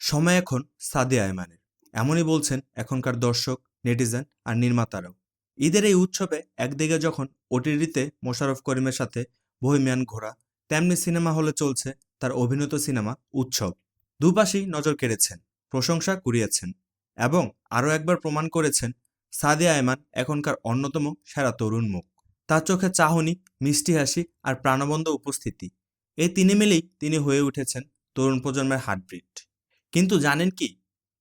সময় এখন সাদিয়া আয়মানের। এমনই বলছেন এখনকার দর্শক, নেটিজেন আর নির্মাতারাও। ঈদের এই উৎসবে একদিকে যখন ওটিটিতে মোশাররফ করিমের সাথে বহিমিয়ান ঘোড়া, তেমনি সিনেমা হলে চলছে তার অভিনীত সিনেমা উৎসব। দুপাশেই নজর কেড়েছেন, প্রশংসা কুড়িয়েছেন এবং আরও একবার প্রমাণ করেছেন সাদিয়া আয়মান এখনকার অন্যতম সেরা তরুণ মুখ। তার চোখে চাহনি, মিষ্টি হাসি আর প্রাণবন্ত উপস্থিতি, এই তিনে মিলেই তিনি হয়ে উঠেছেন তরুণ প্রজন্মের হার্টবিট। কিন্তু জানেন কি,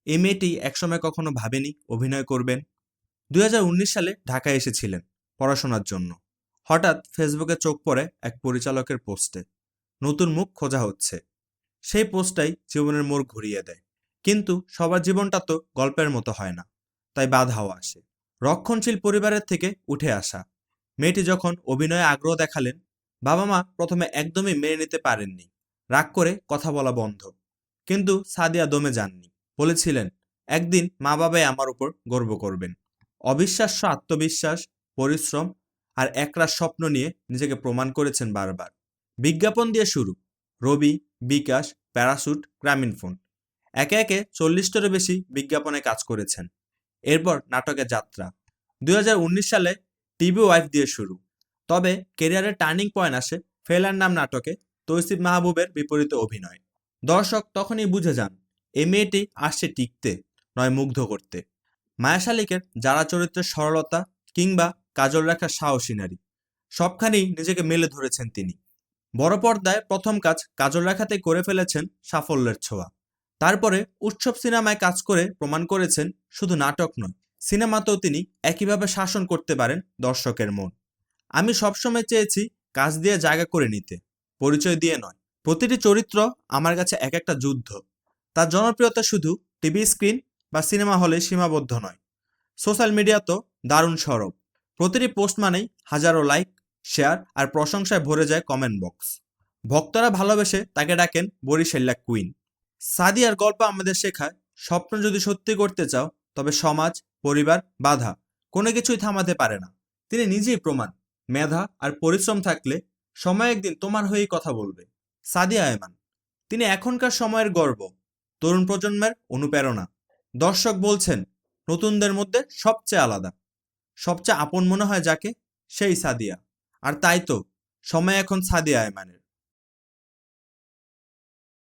এই মেয়েটি একসময় কখনো ভাবেনি অভিনয় করবেন। 2019 সালে ঢাকায় এসেছিলেন পড়াশোনার জন্য। হঠাৎ ফেসবুকে চোখ পড়ে এক পরিচালকের পোস্টে, নতুন মুখ খোঁজা হচ্ছে। সেই পোস্টটাই জীবনের মোড় ঘুরিয়ে দেয়। কিন্তু সবার জীবনটা তো গল্পের মতো হয় না, তাই বাধাও আসে। রক্ষণশীল পরিবারের থেকে উঠে আসা মেয়েটি যখন অভিনয়ে আগ্রহ দেখালেন, বাবা মা প্রথমে একদমই মেনে নিতে পারেননি, রাগ করে কথা বলা বন্ধ। কিন্তু সাদিয়া দমে যাননি, বলেছিলেন একদিন মা বাবাই আমার উপর গর্ব করবেন। অবিশ্বাস্য আত্মবিশ্বাস, পরিশ্রম আর একরাশ স্বপ্ন নিয়ে নিজেকে প্রমাণ করেছেন বারবার। বিজ্ঞাপন দিয়ে শুরু, রবি, বিকাশ, প্যারাসুট, গ্রামীণফোন, একে একে 40টারও বেশি বিজ্ঞাপনে কাজ করেছেন। এরপর নাটকের যাত্রা 2019 সালে টিভি ওয়াইফ দিয়ে শুরু। তবে কেরিয়ারের টার্নিং পয়েন্ট আসে ফেলার নাম নাটকে তৌসিফ মাহবুবের বিপরীতে অভিনয়। দর্শক তখনই বুঝে যান এই মেয়েটি আসছে টিকতে, নয় মুগ্ধ করতে। মায়া শালিকের যারা চরিত্রের সরলতা কিংবা কাজল রাখার সাহসী নারী, সবখানেই নিজেকে মেলে ধরেছেন তিনি। বড় পর্দায় প্রথম কাজ কাজল রাখাতে করে ফেলেছেন সাফল্যের ছোঁয়া। তারপরে উৎসব সিনেমায় কাজ করে প্রমাণ করেছেন শুধু নাটক নয়, সিনেমাতেও তিনি একইভাবে শাসন করতে পারেন দর্শকের মন। আমি সবসময় চেয়েছি কাজ দিয়ে জায়গা করে নিতে, পরিচয় দিয়ে নয়। প্রতিটি চরিত্র আমার কাছে এক একটা যুদ্ধ। তার জনপ্রিয়তা শুধু টিভি স্ক্রিন বা সিনেমা হলে সীমাবদ্ধ নয়, সোশ্যাল মিডিয়াতেও দারুণ সরব। প্রতিটি পোস্ট মানেই হাজারো লাইক, শেয়ার আর প্রশংসায় ভরে যায় কমেন্ট বক্স। ভক্তরা ভালোবেসে তাকে ডাকেন বরিশাল্লা কুইন। সাদিয়ার গল্প আমাদের শেখায়, স্বপ্ন যদি সত্যি করতে চাও তবে সমাজ, পরিবার, বাধা কোনো কিছুই থামাতে পারে না। তিনি নিজেই প্রমাণ, মেধা আর পরিশ্রম থাকলে সময় একদিন তোমার হয়েই কথা বলবে। সাদিয়া আয়মান, তিনি এখনকার সময়ের গর্ব, তরুণ প্রজন্মের অনুপ্রেরণা। দর্শক বলছেন নতুনদের মধ্যে সবচেয়ে আলাদা, সবচেয়ে আপন মনে হয় যাকে, সেই সাদিয়া। আর তাই তো সময় এখন সাদিয়া আয়মানের।